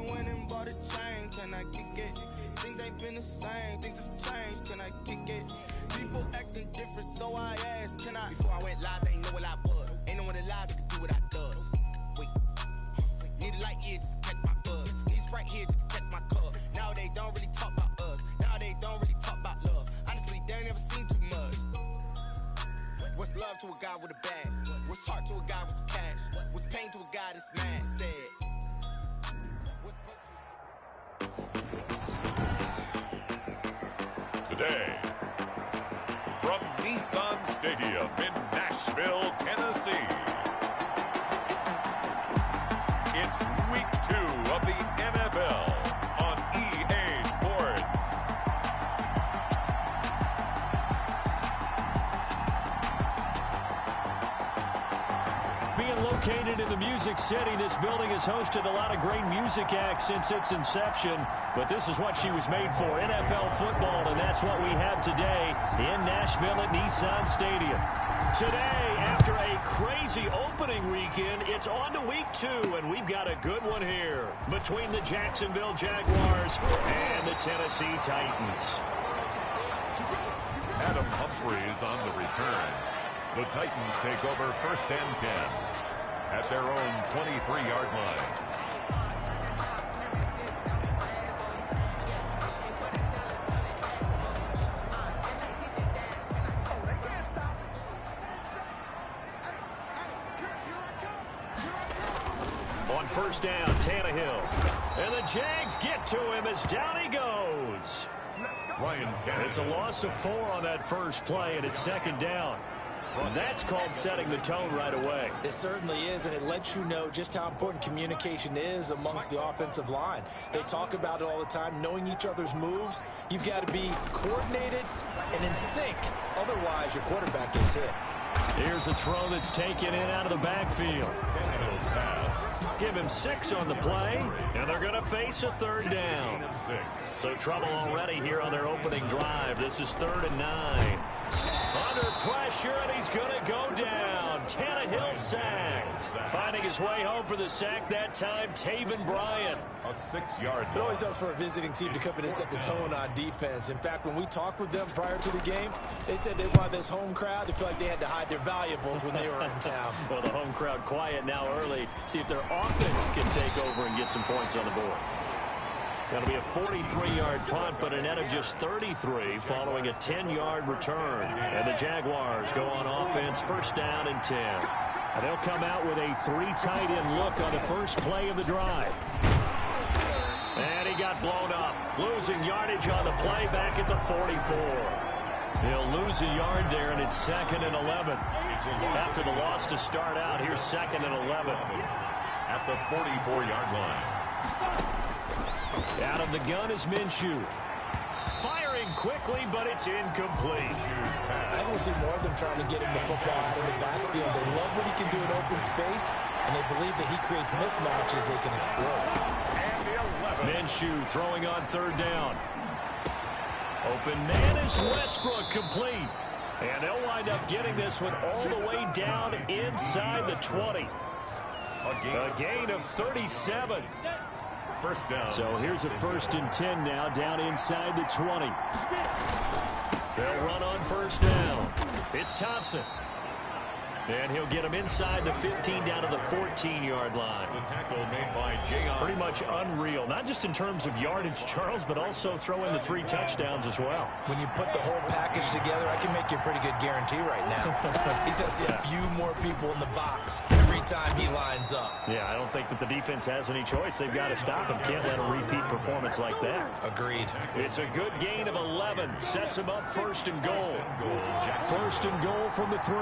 went and bought a chain, can I kick it? Things ain't been the same, things have changed, can I kick it? People acting different, so I asked, can I? Before I went live, they ain't know what I was. Ain't no one alive that could do what I does. Wait, need a light year just to catch my buzz. Need Sprite here just to catch my cup. Now they don't really talk about us. Now they don't really talk about love. Honestly, they ain't never seen too much. What's love to a guy with a bag? What's heart to a guy with some cash? What's pain to a guy that's mad? Said. Today, from Nissan Stadium in Nashville, Tennessee, it's Week 2 of the NFL on EA Sports. Being located in the Music City, this building has hosted a lot of great music acts since its inception, but this is what she was made for, NFL football, and that's what we have today in Nashville at Nissan Stadium. Today, after a crazy opening weekend, it's on to Week 2, and we've got a good one here between the Jacksonville Jaguars and the Tennessee Titans. Adam Humphries on the return. The Titans take over 1st and 10 at their own 23-yard line. On 1st down, Tannehill. And the Jags get to him as down he goes. Ryan Tannehill. It's a loss of 4 on that first play, and it's 2nd down. That's called setting the tone right away. It certainly is, and it lets you know just how important communication is amongst the offensive line. They talk about it all the time, knowing each other's moves. You've got to be coordinated and in sync. Otherwise, your quarterback gets hit. Here's a throw that's taken in out of the backfield. Give him 6 on the play, and they're going to face a 3rd down. So trouble already here on their opening drive. This is 3rd and 9. Under pressure, and he's going to go down. Tannehill sacked. Finding his way home for the sack that time, Taven Bryan. A 6-yard. It always helps for a visiting team to come in and set the tone on defense. In fact, when we talked with them prior to the game, they said they wanted this home crowd to feel like they had to hide their valuables when they were in town. Well, the home crowd quiet now early. See if their offense can take over and get some points on the board. That'll be a 43-yard punt, but a net of just 33 following a 10-yard return. And the Jaguars go on offense, 1st down and 10. And they'll come out with a 3-tight end look on the first play of the drive. And he got blown up, losing yardage on the play back at the 44. He'll lose a yard there, and it's 2nd and 11. After the loss to start out, here's 2nd and 11. At the 44-yard line. Out of the gun is Minshew. Firing quickly, but it's incomplete. I don't see more of them trying to get him the football out of the backfield. They love what he can do in open space, and they believe that he creates mismatches they can exploit. Minshew throwing on 3rd down. Open man is Westbrook, complete. And they'll wind up getting this one all the way down inside the 20. A gain of 37. 1st down. So here's a 1st and 10 now, down inside the 20. They'll run on 1st down. It's Thompson. And he'll get him inside the 15 down to the 14-yard line. The tackle made by Jayon. Pretty much unreal, not just in terms of yardage, Charles, but also throwing the 3 touchdowns as well. When you put the whole package together, I can make you a pretty good guarantee right now. He's going to see a few more people in the box every time he lines up. Yeah, I don't think that the defense has any choice. They've got to stop him. Can't let a repeat performance like that. Agreed. It's a good gain of 11. Sets him up 1st and goal. 1st and goal from the 3.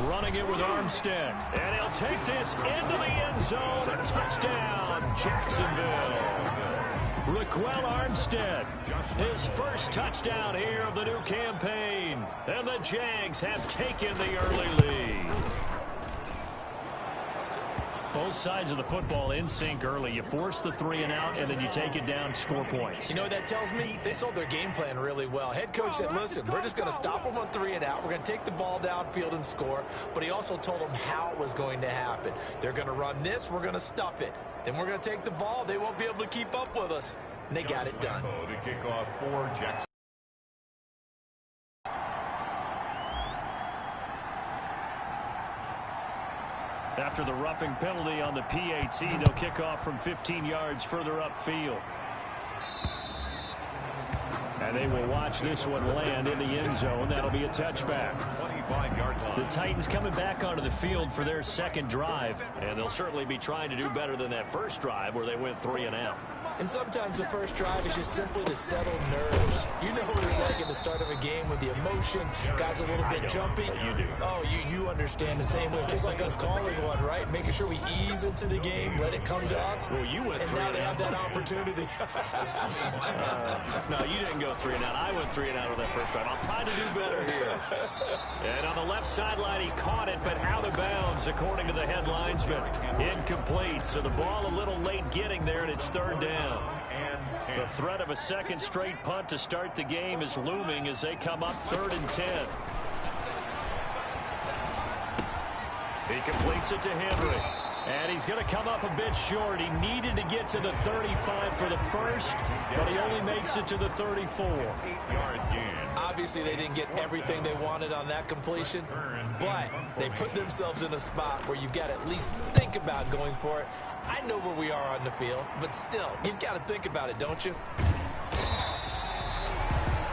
Running it with Armstead. And he'll take this into the end zone. A touchdown, Jacksonville. Raquel Armstead, his first touchdown here of the new campaign. And the Jags have taken the early lead. Both sides of the football in sync early. You force the 3 and out, and then you take it down, score points. You know what that tells me? They sold their game plan really well. Head coach said, listen, we're just going to stop them on 3 and out. We're going to take the ball downfield and score. But he also told them how it was going to happen. They're going to run this. We're going to stuff it. Then we're going to take the ball. They won't be able to keep up with us. And they got it done. To kick off for Jackson. After the roughing penalty on the PAT, they'll kick off from 15 yards further upfield. And they will watch this one land in the end zone. That'll be a touchback. 25-yard line. The Titans coming back onto the field for their second drive, and they'll certainly be trying to do better than that first drive where they went 3 and out. And sometimes the first drive is just simply to settle nerves. You know what it's like at the start of a game with the emotion. Guys a little bit jumpy. You do. Oh, you understand the same way. It's just like us calling one, right? Making sure we ease into the game, let it come to us. Well, you went and 3 now and they have out. that opportunity. No, you didn't go 3 and out. I went 3 and out on that first drive. I'm trying to do better here. And on the left sideline, he caught it, but out of bounds, according to the head linesman. Incomplete. So the ball a little late getting there, and it's third down. The threat of a second straight punt to start the game is looming as they come up 3rd and 10. He completes it to Henry. And he's going to come up a bit short. He needed to get to the 35 for the first, but he only makes it to the 34. 8-yard gain. Obviously, they didn't get everything they wanted on that completion, but they put themselves in a spot where you've got to at least think about going for it. I know where we are on the field, but still, you've got to think about it, don't you?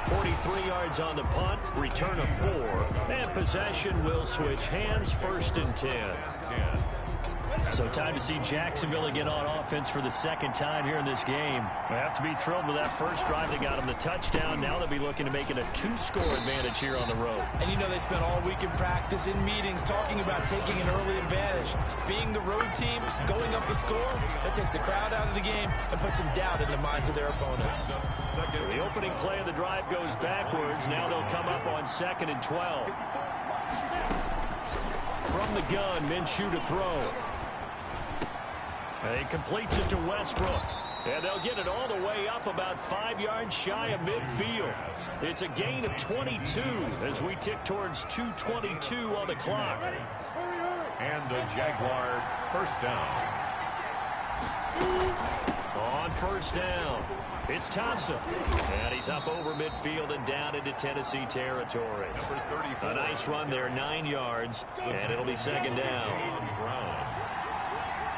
43 yards on the punt, return of 4, and possession will switch hands, 1st and 10. So time to see Jacksonville again on offense for the second time here in this game. They have to be thrilled with that first drive. They got them the touchdown. Now they'll be looking to make it a 2-score advantage here on the road. And you know they spent all week in practice, in meetings, talking about taking an early advantage. Being the road team, going up a score, that takes the crowd out of the game and puts some doubt in the minds of their opponents. The opening play of the drive goes backwards. Now they'll come up on 2nd and 12. From the gun, Minshew to throw. He completes it to Westbrook. And they'll get it all the way up about 5 yards shy of midfield. It's a gain of 22 as we tick towards 2:22 on the clock. And the Jaguar first down. On first down, it's Thompson. And he's up over midfield and down into Tennessee territory. A nice run there, 9 yards, and it'll be 2nd down.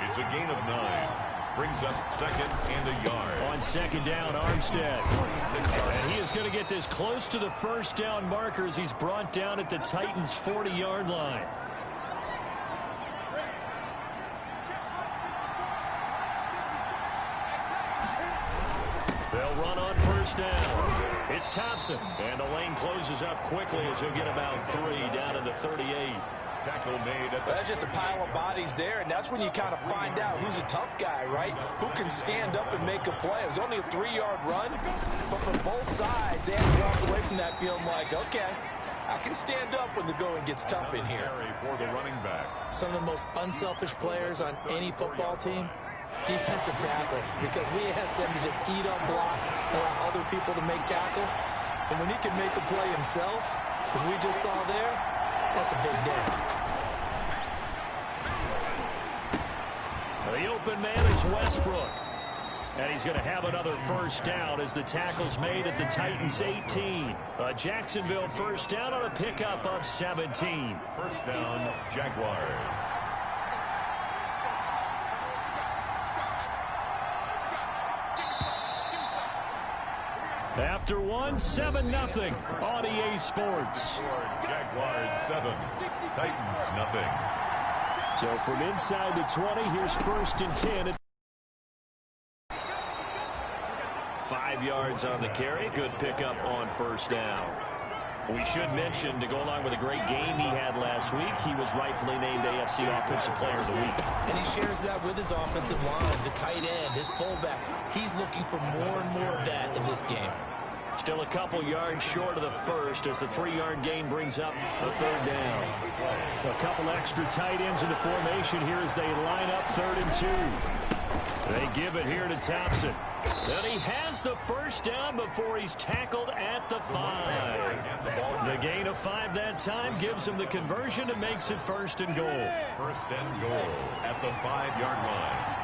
It's a gain of 9. Brings up 2nd and a yard. On 2nd down, Armstead. And he is going to get this close to the first down marker as he's brought down at the Titans' 40-yard line. They'll run on first down. It's Thompson. And the lane closes up quickly as he'll get about 3 down to the 38. Tackle made at the... That's just a pile of bodies there, and that's when you kind of find out who's a tough guy, right? Who can stand up and make a play. It was only a 3-yard run, but from both sides, they had to walk away from that feeling like, okay, I can stand up when the going gets tough in here. For the running back. Some of the most unselfish players on any football team, defensive tackles, because we ask them to just eat up blocks and allow other people to make tackles. And when he can make a play himself, as we just saw there, that's a big day. The open man is Westbrook. And he's going to have another first down as the tackle's made at the Titans' 18. A Jacksonville first down on a pickup of 17. First down, Jaguars. After 7-0 on EA Sports. Jaguars 7, Titans nothing. So from inside the 20, here's 1st and 10. 5 yards on the carry. Good pickup on first down. We should mention, to go along with a great game he had last week, he was rightfully named AFC Offensive Player of the Week. And he shares that with his offensive line, the tight end, his fullback. He's looking for more and more of that in this game. Still a couple yards short of the first as the 3-yard gain brings up a third down. A couple extra tight ends in the formation here as they line up 3rd and 2. They give it here to Thompson. And he has the first down before he's tackled at the 5. The gain of 5 that time gives him the conversion and makes it 1st and goal. 1st and goal at the 5-yard line.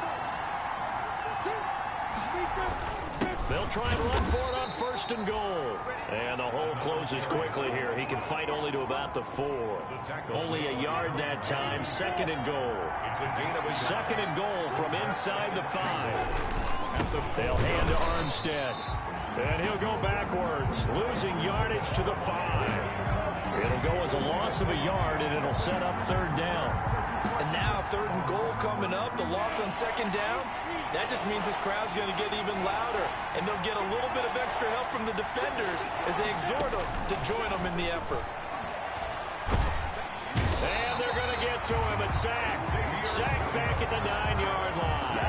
They'll try and run for it on 1st and goal. And the hole closes quickly here. He can fight only to about the 4. Only a yard that time. 2nd and goal. 2nd and goal from inside the 5. They'll hand to Armstead. And he'll go backwards, losing yardage to the 5. It'll go as a loss of a yard, and it'll set up 3rd down. And now 3rd and goal coming up. The loss on 2nd down. That just means this crowd's going to get even louder, and they'll get a little bit of extra help from the defenders as they exhort them to join them in the effort. And they're going to get to him. A sack. Sack back at the 9-yard line.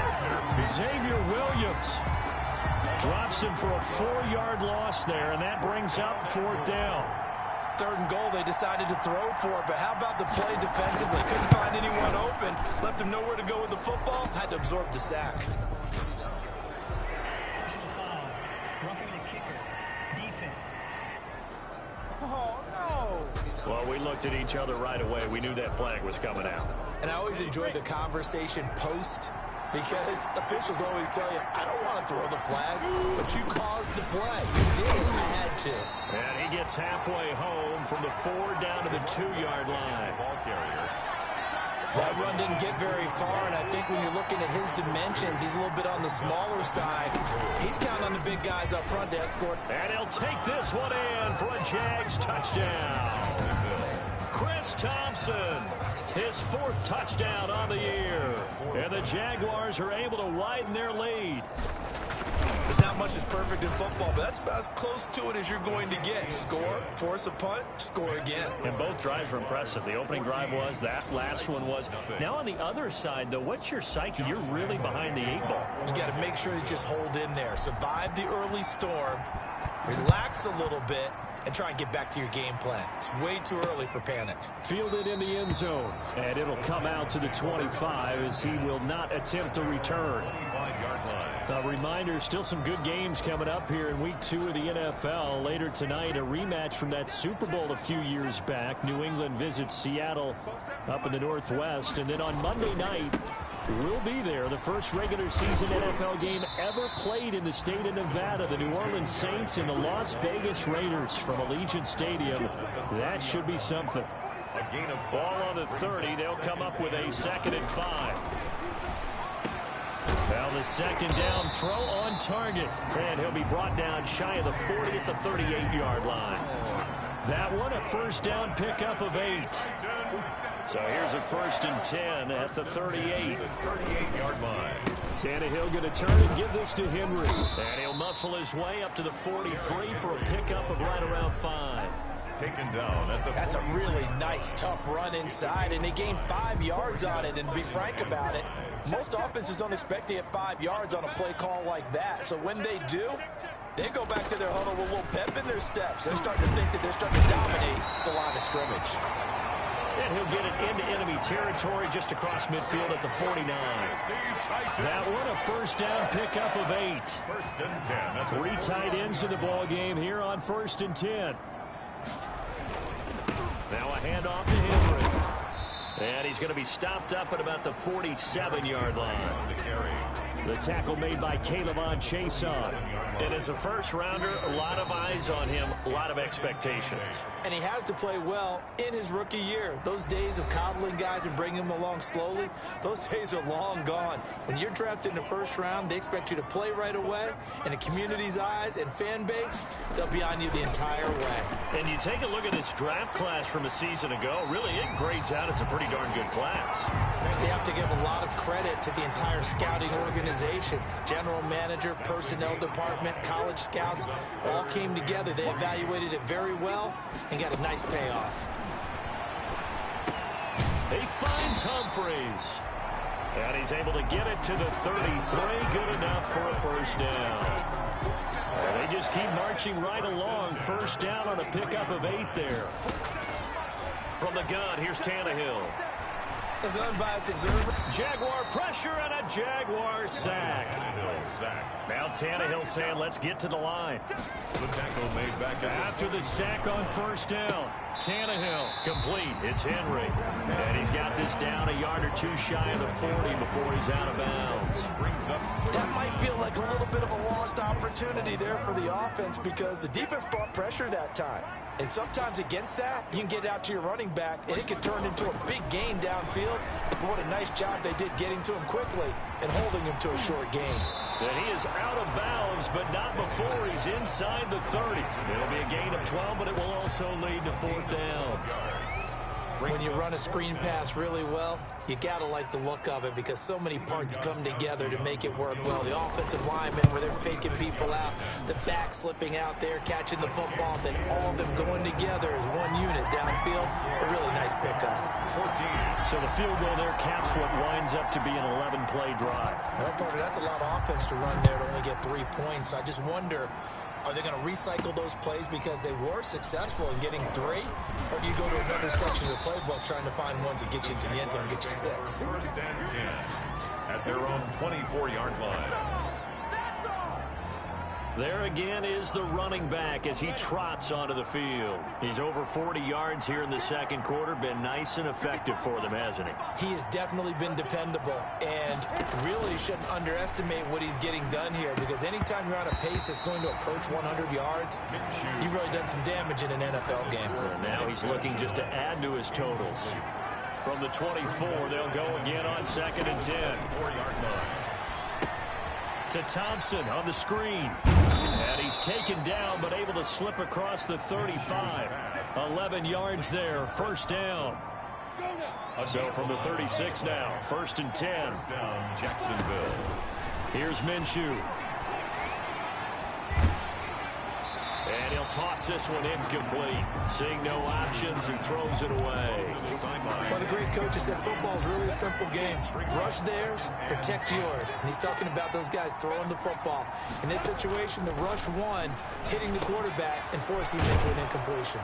Xavier Williams drops him for a 4-yard loss there, and that brings up 4th down. 3rd and goal, they decided to throw for it, but how about the play defensively? Couldn't find anyone open, left him nowhere to go with the football, had to absorb the sack. Personal foul, roughing the kicker, defense. Oh, no. Well, we looked at each other right away. We knew that flag was coming out. And I always enjoy the conversation post, because officials always tell you, I don't want to throw the flag, but you caused the play. You did. I had to. And he gets halfway home from the 4 down to the 2-yard line. Ball carrier. That run didn't get very far, and I think when you're looking at his dimensions, he's a little bit on the smaller side. He's counting on the big guys up front to escort. And he'll take this one in for a Jags touchdown. Chris Thompson, his 4th touchdown on the year. And the Jaguars are able to widen their lead. There's not much that's perfect in football, but that's about as close to it as you're going to get. Score, force a punt, score again. And both drives were impressive. The opening drive was, that last one was. Now on the other side, though, what's your psyche? You're really behind the 8 ball. You got to make sure you just hold in there. Survive the early storm, relax a little bit, and try and get back to your game plan. It's way too early for panic. Fielded in the end zone, and it'll come out to the 25 as he will not attempt to return. A reminder, still some good games coming up here in Week 2 of the NFL. Later tonight, a rematch from that Super Bowl a few years back. New England visits Seattle up in the Northwest. And then on Monday night, we'll be there. The first regular season NFL game ever played in the state of Nevada. The New Orleans Saints and the Las Vegas Raiders from Allegiant Stadium. That should be something. A gain of ball on the 30. They'll come up with a 2nd and 5. Well, the 2nd down throw on target. And he'll be brought down shy of the 40 at the 38-yard line. That one a 1st down pickup of 8. So here's a 1st and 10 at the 38. 38-yard line. Tannehill going to turn and give this to Henry. And he'll muscle his way up to the 43 for a pickup of right around 5. Taken down at the. That's a really nice, tough run inside, and they gained 5 yards on it. And to be frank about it, most offenses don't expect to get 5 yards on a play call like that. So when they do, they go back to their huddle with a little pep in their steps. They're starting to think that they're starting to dominate the line of scrimmage. And he'll get it into enemy territory just across midfield at the 49. That one a 1st down pickup of 8. 1st and 10. 3 tight ends in the ball game here on 1st and 10. Now a handoff to Henry. And he's going to be stopped up at about the 47-yard line. The tackle made by Caleb Chase on. And as a first-rounder, a lot of eyes on him, a lot of expectations. And he has to play well in his rookie year. Those days of coddling guys and bringing them along slowly, those days are long gone. When you're drafted in the 1st round, they expect you to play right away. And the community's eyes and fan base, they'll be on you the entire way. And you take a look at this draft class from a season ago, really it grades out as a pretty darn good class. They have to give a lot of credit to the entire scouting organization. General manager, personnel department, college scouts, all came together. They evaluated it very well and got a nice payoff. He finds Humphreys. And he's able to get it to the 33. Good enough for a first down. They just keep marching right along. First down on a pickup of 8 there. From the gun, here's Tannehill. As an unbiased observer, Jaguar pressure and a Jaguar sack. Now Tannehill saying, let's get to the line. The tackle made back after the sack on first down. Tannehill complete. It's Henry. And he's got this down a yard or two shy of the 40 before he's out of bounds. That might feel like a little bit of a lost opportunity there for the offense because the defense brought pressure that time. And sometimes against that, you can get out to your running back, and it can turn into a big gain downfield. But what a nice job they did getting to him quickly and holding him to a short gain. And he is out of bounds, but not before he's inside the 30. It'll be a gain of 12, but it will also lead to 4th down. When you run a screen pass really well, you got to like the look of it because so many parts come together to make it work well. The offensive linemen where they're faking people out, the back slipping out there, catching the football, then all of them going together as one unit downfield. A really nice pickup. 14. So the field goal there caps what winds up to be an 11-play drive. Well, Parker, that's a lot of offense to run there to only get 3 points. I just wonder, are they going to recycle those plays because they were successful in getting 3? Or do you go to another section of the playbook trying to find ones that get you into the end zone and get you 6? First and 10 at their own 24-yard line. There again is the running back as he trots onto the field. He's over 40 yards here in the second quarter. Been nice and effective for them, hasn't he? He has definitely been dependable and really shouldn't underestimate what he's getting done here because anytime you're on a pace that's going to approach 100 yards, you've really done some damage in an NFL game. And now he's looking just to add to his totals. From the 24, they'll go again on 2nd and 10. 4-yard line. To Thompson on the screen. And he's taken down but able to slip across the 35. 11 yards there. First down. So from the 36 now. 1st and 10. First down, Jacksonville. Here's Minshew. And he'll toss this one incomplete. Seeing no options and throws it away. Well, the great coach has said football is really a simple game. Rush theirs, protect yours. And he's talking about those guys throwing the football. In this situation, the rush one, hitting the quarterback and forcing him into an incompletion.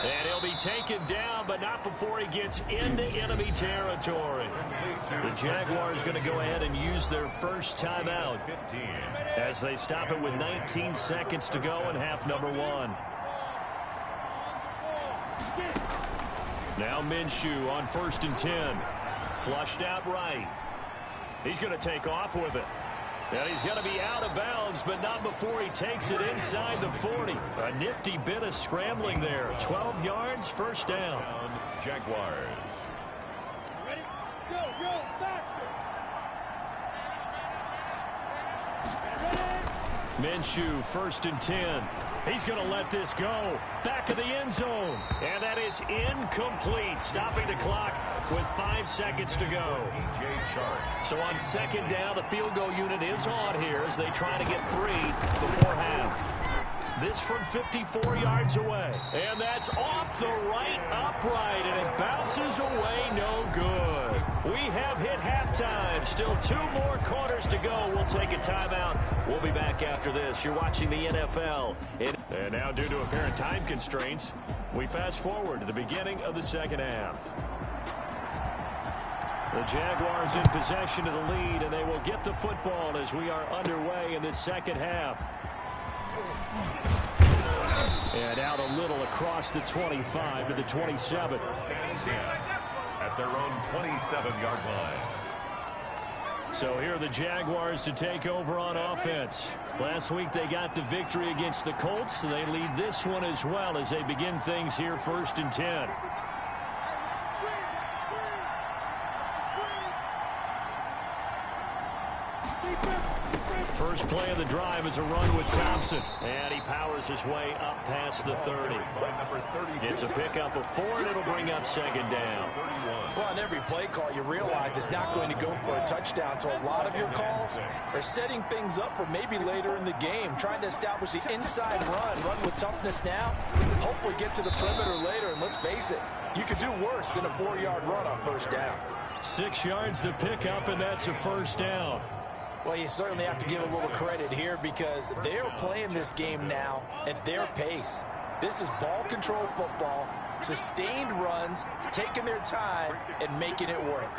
And he'll be taken down, but not before he gets into enemy territory. The Jaguars going to go ahead and use their first timeout as they stop it with 19 seconds to go in half number 1. Now Minshew on 1st and 10. Flushed out right. He's going to take off with it. And he's going to be out of bounds, but not before he takes it inside the 40. A nifty bit of scrambling there. 12 yards, first down. Jaguars. Ready? Go, faster. Minshew, 1st and 10. He's going to let this go. Back of the end zone. And that is incomplete. Stopping the clock with 5 seconds to go. So on 2nd down, the field goal unit is on here as they try to get 3 before half. This from 54 yards away. And that's off the right upright, and it bounces away no good. We have hit halftime. Still 2 more quarters to go. We'll take a timeout. We'll be back after this. You're watching the NFL. And now, due to apparent time constraints, we fast forward to the beginning of the second half. The Jaguars in possession of the lead, and they will get the football as we are underway in this second half. And out a little across the 25 to the 27. At their own 27-yard line. So here are the Jaguars to take over on offense. Last week they got the victory against the Colts, so they lead this one as well as they begin things here 1st and 10. First play of the drive is a run with Thompson. And he powers his way up past the 30. It's a pickup of 4, and it'll bring up 2nd down. Well, on every play call, you realize it's not going to go for a touchdown. So a lot of your calls are setting things up for maybe later in the game, trying to establish the inside run with toughness now, hopefully get to the perimeter later. And let's face it, you could do worse than a 4-yard run on 1st down. 6 yards the pickup, and that's a first down. Well, you certainly have to give a little credit here because they're playing this game now at their pace. This is ball control football, sustained runs, taking their time, and making it work.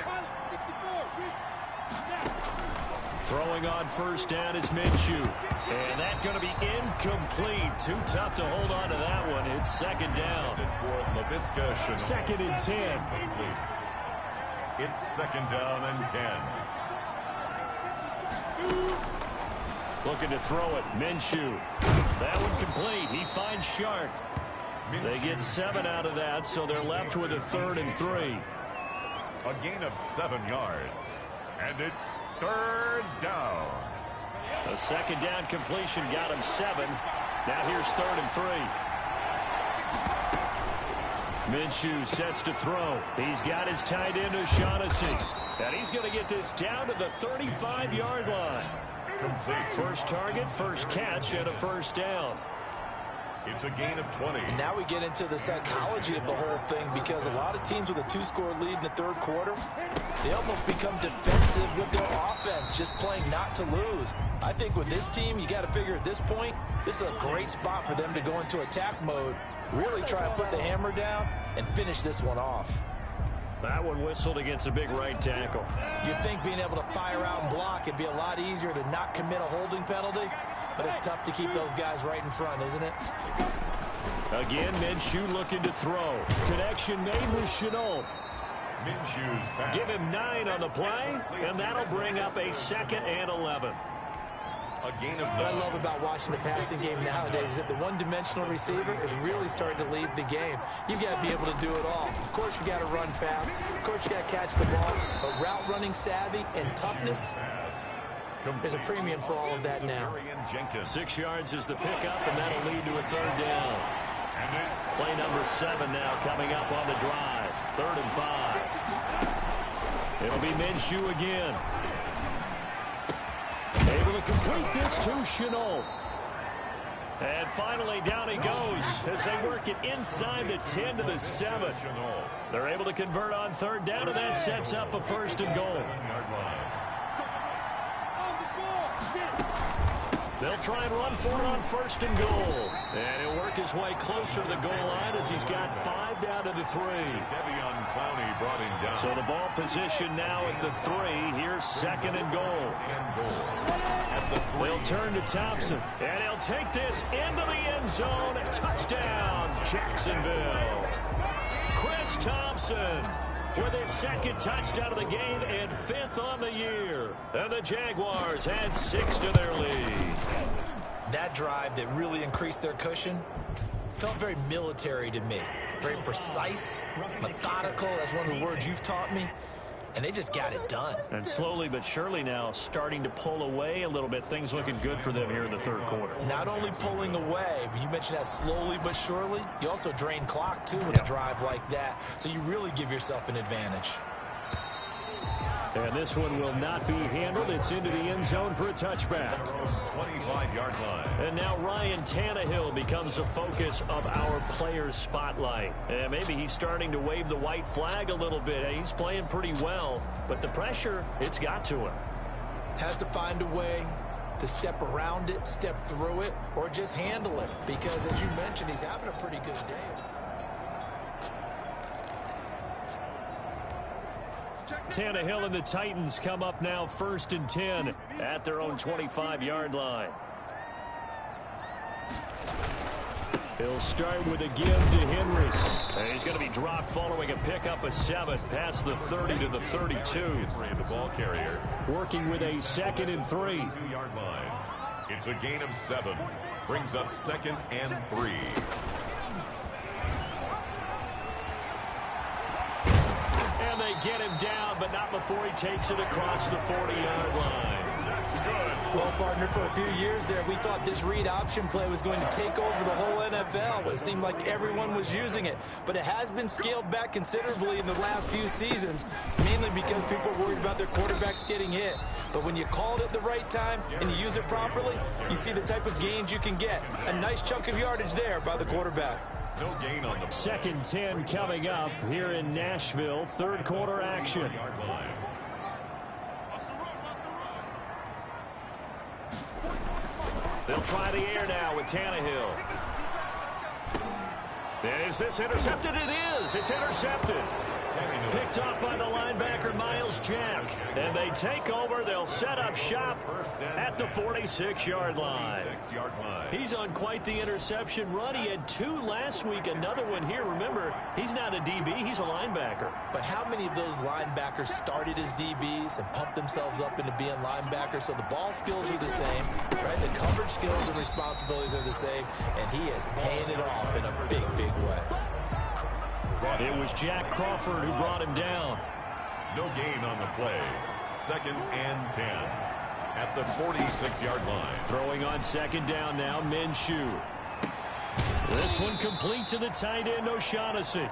Throwing on first down is Minshew. And that's going to be incomplete. Too tough to hold on to that one. It's second down. Second and 10. It's second down and 10. Looking to throw it. Minshew. That one complete. He finds Shark. They get 7 out of that, so they're left with a 3rd and 3. A gain of 7 yards. And it's third down. A second down completion got him 7. Now here's 3rd and 3. Minshew sets to throw. He's got his tight end O'Shaughnessy. And he's going to get this down to the 35-yard line. Complete. First target, first catch, and a first down. It's a gain of 20. And now we get into the psychology of the whole thing because a lot of teams with a 2-score lead in the third quarter, they almost become defensive with their offense, just playing not to lose. I think with this team, you got to figure at this point, this is a great spot for them to go into attack mode, really try and put the hammer down and finish this one off. That one whistled against a big right tackle. You'd think being able to fire out and block, it'd be a lot easier to not commit a holding penalty. But it's tough to keep those guys right in front, isn't it? Again, Minshew looking to throw. Connection made with Chenault. Minshew's pass. Give him 9 on the play, and that'll bring up a 2nd and 11. A gain of 9. What I love about watching the passing game nowadays is that the one-dimensional receiver is really starting to lead the game. You've got to be able to do it all. Of course, you got to run fast. Of course, you got to catch the ball. But route running savvy and toughness, there's a premium for all of that now. 6 yards is the pickup, and that'll lead to a 3rd down. Play number 7 now coming up on the drive. 3rd and 5. It'll be Minshew again. Able to complete this to Chenault. And finally down he goes as they work it inside the 10 to the 7. They're able to convert on 3rd down, and that sets up a 1st and goal. They'll try and run for it on 1st and goal. And he'll work his way closer to the goal line as he's got 5 down to the 3. Brought him down. So the ball position now at the 3. Here's 2nd and goal. They'll turn to Thompson. And he'll take this into the end zone. Touchdown, Jacksonville. Chris Thompson with his 2nd touchdown of the game and 5th on the year. And the Jaguars add 6 to their lead. That drive that really increased their cushion felt very military to me. Very precise, methodical. That's one of the words you've taught me. And they just got it done. And slowly but surely now starting to pull away a little bit. Things looking good for them here in the 3rd quarter. Not only pulling away, but you mentioned that slowly but surely. You also drain clock, too, with a drive like that. So you really give yourself an advantage. And this one will not be handled. It's into the end zone for a touchback. 25-yard line. And now Ryan Tannehill becomes a focus of our players' spotlight. And maybe he's starting to wave the white flag a little bit. He's playing pretty well, but the pressure, it's got to him. Has to find a way to step around it, step through it, or just handle it. Because, as you mentioned, he's having a pretty good day. Tannehill and the Titans come up now 1st and 10 at their own 25-yard line. He'll start with a give to Henry. And he's going to be dropped following a pickup of 7 past the 30 to the 32. The ball carrier. Working with a 2nd and 3. 2-yard line. It's a gain of 7. Brings up 2nd and 3. And they get him down, but not before he takes it across the 40-yard line. That's good. Well, partner, for a few years there, we thought this read option play was going to take over the whole NFL. It seemed like everyone was using it. But it has been scaled back considerably in the last few seasons, mainly because people are worried about their quarterbacks getting hit. But when you call it at the right time and you use it properly, you see the type of gains you can get. A nice chunk of yardage there by the quarterback. No gain on the Second 10 coming up here in Nashville. Third quarter action. They'll try the air now with Tannehill. Is this intercepted? It is. It's intercepted. Picked off by the linebacker, Miles Jack. And they take over. They'll set up shop at the 46-yard line. He's on quite the interception run. He had 2 last week. Another one here. Remember, he's not a DB. He's a linebacker. But how many of those linebackers started as DBs and pumped themselves up into being linebackers? So the ball skills are the same, right? The coverage skills and responsibilities are the same. And he is paying it off in a big, big way. It was Jack Crawford who brought him down. No gain on the play. Second and 10 at the 46-yard line. Throwing on second down now, Minshew. This one complete to the tight end, O'Shaughnessy.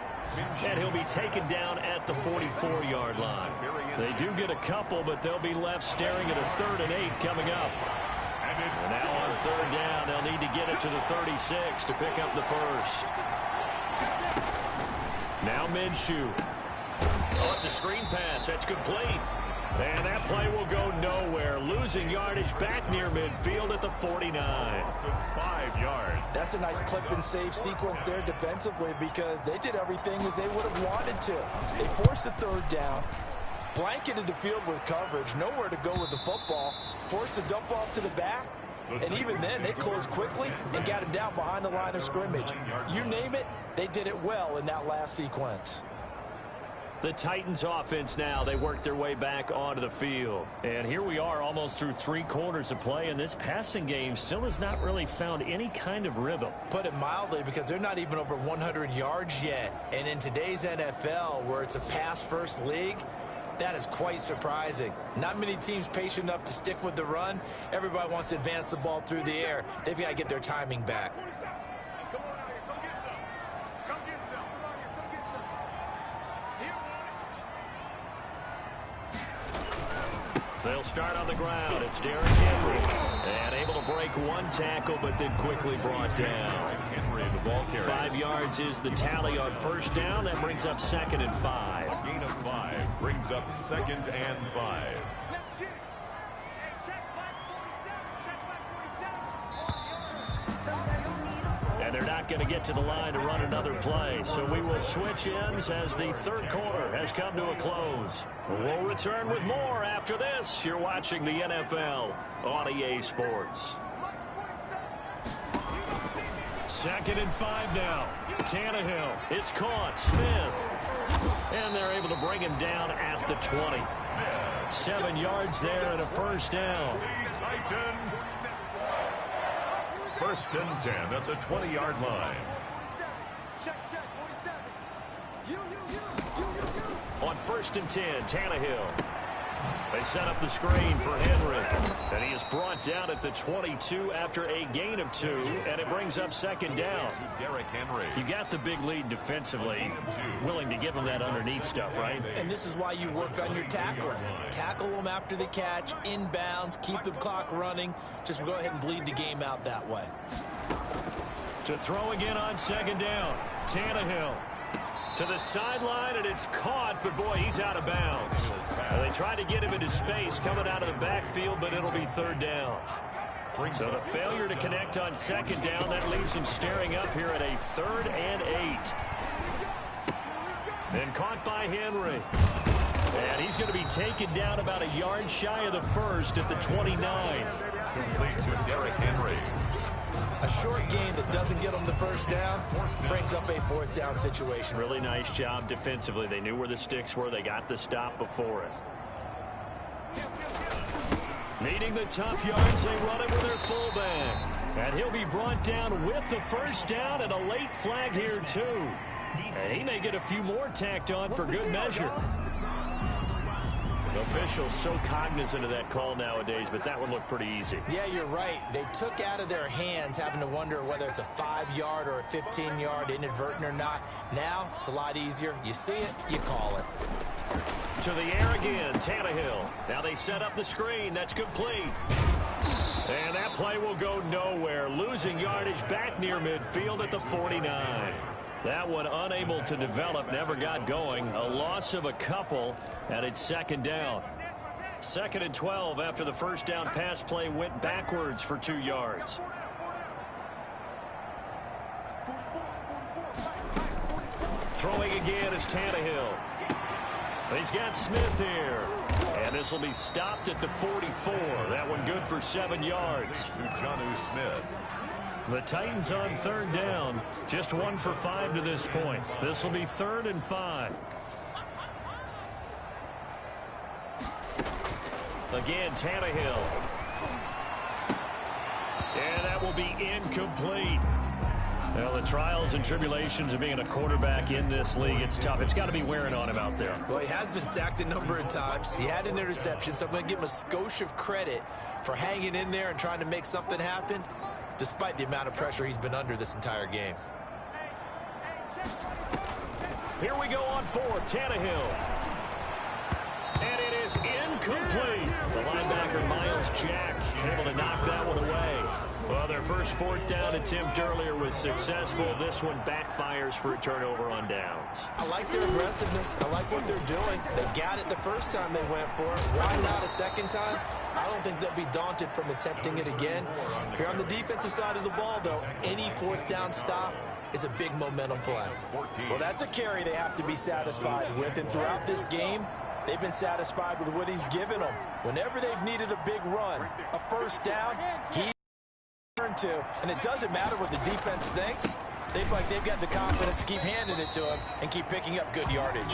And he'll be taken down at the 44-yard line. They do get a couple, but they'll be left staring at a 3rd and 8 coming up. And now on 3rd down, they'll need to get it to the 36 to pick up the first. Now Minshew. Oh, it's a screen pass. That's complete. And that play will go nowhere. Losing yardage back near midfield at the 49. 5 yards. That's a nice clip and save sequence there defensively because they did everything as they would have wanted to. They forced the 3rd down, blanketed the field with coverage, nowhere to go with the football, forced the dump off to the back, and even then they closed quickly and got him down behind the line of scrimmage. You name it, they did it well in that last sequence. The Titans offense now, they work their way back onto the field. And here we are almost through 3 quarters of play, and this passing game still has not really found any kind of rhythm. Put it mildly, because they're not even over 100 yards yet. And in today's NFL, where it's a pass-first league, that is quite surprising. Not many teams patient enough to stick with the run. Everybody wants to advance the ball through the air. They've got to get their timing back. They'll start on the ground. It's Derrick Henry. And able to break 1 tackle, but then quickly brought down. Henry, the ball carrier. 5 yards is the tally on 1st down. That brings up 2nd and 5. A gain of 5 brings up 2nd and 5. And they're not going to get to the line to run another play. So we will switch ends as the 3rd quarter has come to a close. We'll return with more after this. You're watching the NFL on EA Sports. 2nd and 5 now. Tannehill. It's caught. Smith. And they're able to bring him down at the 20. 7 yards there and a 1st down. Titans. 1st and 10 at the 20-yard line. On 1st and 10, Tannehill. They set up the screen for Henry. And he is brought down at the 22 after a gain of 2. And it brings up 2nd down. Derrick Henry. You got the big lead defensively. Willing to give him that underneath stuff, right? And this is why you work on your tackling. Tackle them after the catch, inbounds, keep the clock running. Just go ahead and bleed the game out that way. To throw again on 2nd down. Tannehill. To the sideline, and it's caught, but boy, he's out of bounds. They tried to get him into space coming out of the backfield, but it'll be 3rd down. So the failure to connect on 2nd down, that leaves him staring up here at a 3rd and 8. And caught by Henry. And he's going to be taken down about a yard shy of the 1st at the 29. Complete to Derrick Henry. A short gain that doesn't get them the 1st down brings up a 4th down situation. Really nice job defensively. They knew where the sticks were. They got the stop before it. Needing the tough yards, they run it with their fullback. And he'll be brought down with the 1st down and a late flag here, too. And he may get a few more tacked on for good measure. Officials so cognizant of that call nowadays, but that one looked pretty easy. Yeah, you're right. They took out of their hands having to wonder whether it's a 5-yard or a 15-yard inadvertent or not. Now, it's a lot easier. You see it, you call it. To the air again, Tannehill. Now they set up the screen. That's complete. And that play will go nowhere. Losing yardage back near midfield at the 49. That one unable to develop, never got going. A loss of a couple, and it's second down. 2nd and 12 after the first down pass play went backwards for 2 yards. Throwing again is Tannehill. He's got Smith here. And this will be stopped at the 44. That one good for 7 yards. To Jonnu Smith. The Titans on 3rd down. Just 1 for 5 to this point. This will be 3rd and 5. Again, Tannehill. And that will be incomplete. Well, the trials and tribulations of being a quarterback in this league, it's tough. It's got to be wearing on him out there. Well, he has been sacked a number of times. He had an interception, so I'm going to give him a skosh of credit for hanging in there and trying to make something happen, despite the amount of pressure he's been under this entire game. Here we go on 4th, Tannehill. And it is incomplete. The linebacker, Miles Jack, able to knock that one away. Well, their first 4th down attempt earlier was successful. This one backfires for a turnover on downs. I like their aggressiveness. I like what they're doing. They got it the first time they went for it. Why not a second time? I don't think they'll be daunted from attempting it again. If you're on the defensive side of the ball, though, any 4th down stop is a big momentum play. Well, that's a carry they have to be satisfied with. And throughout this game, they've been satisfied with what he's given them. Whenever they've needed a big run, a first down, he turned to, and it doesn't matter what the defense thinks. They've got the confidence to keep handing it to him and keep picking up good yardage.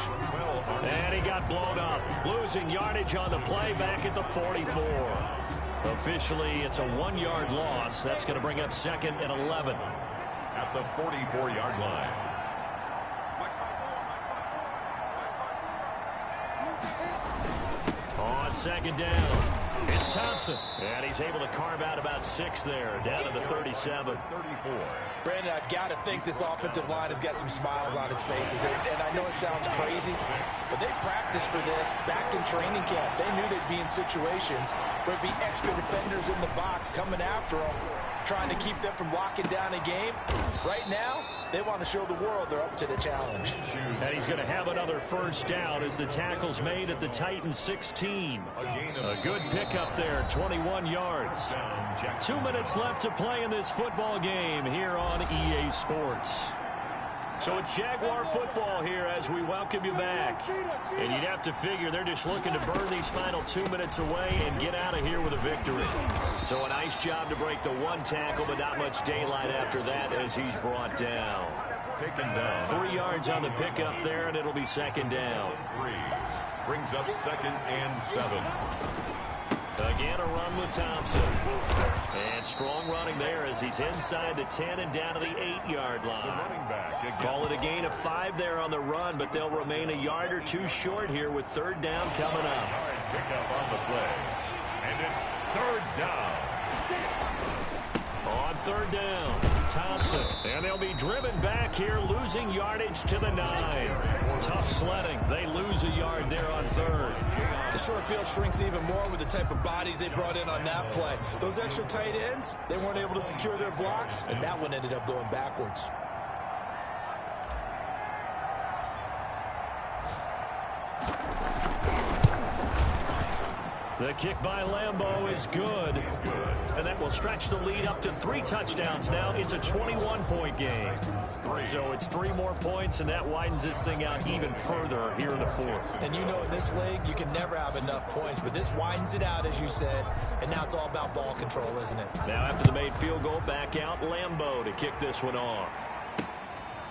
And he got blown up, losing yardage on the play back at the 44. Officially, it's a 1-yard loss. That's going to bring up 2nd and 11. At the 44-yard line. On 2nd down, it's Thompson. And he's able to carve out about 6 there, down to the 37. 34. Brandon, I've got to think this offensive line has got some smiles on its faces. And I know it sounds crazy, but they practiced for this back in training camp. They knew they'd be in situations where it'd be extra defenders in the box coming after them, trying to keep them from locking down a game. Right now, they want to show the world they're up to the challenge. And he's going to have another first down as the tackle's made at the Titans 16. A good pickup there, 21 yards. 2 minutes left to play in this football game here on EA Sports. So it's Jaguar football here as we welcome you back. And you'd have to figure they're just looking to burn these final 2 minutes away and get out of here with a victory. So a nice job to break the 1 tackle, but not much daylight after that as he's brought down. Taken down. 3 yards on the pickup there, and it'll be 2nd down. 3. Brings up 2nd and 7. Again, a run with Thompson. And strong running there as he's inside the 10 and down to the 8-yard line. Running back again. Call it a gain of 5 there on the run, but they'll remain a yard or 2 short here with 3rd down coming up. Hard pickup on the play. And it's 3rd down. On 3rd down, Thompson. And they'll be driven back here, losing yardage to the 9. Tough sledding. They lose a yard there on 3rd. The short field shrinks even more with the type of bodies they brought in on that play. Those extra tight ends, they weren't able to secure their blocks, and that one ended up going backwards. The kick by Lambeau is good. And that will stretch the lead up to 3 touchdowns now. It's a 21-point game. So it's 3 more points, and that widens this thing out even further here in the 4th. And you know in this league, you can never have enough points, but this widens it out, as you said, and now it's all about ball control, isn't it? Now after the made field goal, back out Lambeau to kick this one off.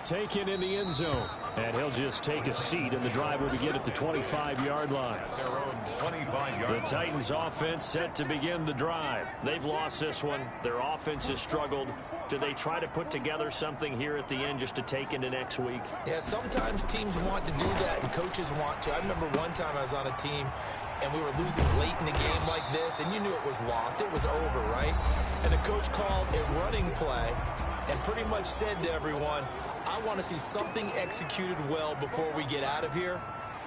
Taken in the end zone. And he'll just take a seat, and the drive will begin at the 25-yard line. Their own 25-yard line. The Titans offense set to begin the drive. They've lost this one. Their offense has struggled. Do they try to put together something here at the end just to take into next week? Yeah, sometimes teams want to do that, and coaches want to. I remember one time I was on a team, and we were losing late in the game like this, and you knew it was lost. It was over, right? And the coach called a running play and pretty much said to everyone, I want to see something executed well before we get out of here.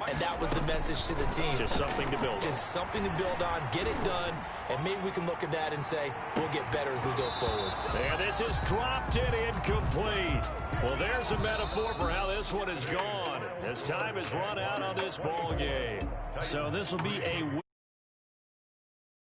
And that was the message to the team. Just something to build on. Just something to build on, get it done, and maybe we can look at that and say, we'll get better as we go forward. And this is dropped in incomplete. Well, there's a metaphor for how this one is gone as time has run out on this ball game. So this will be a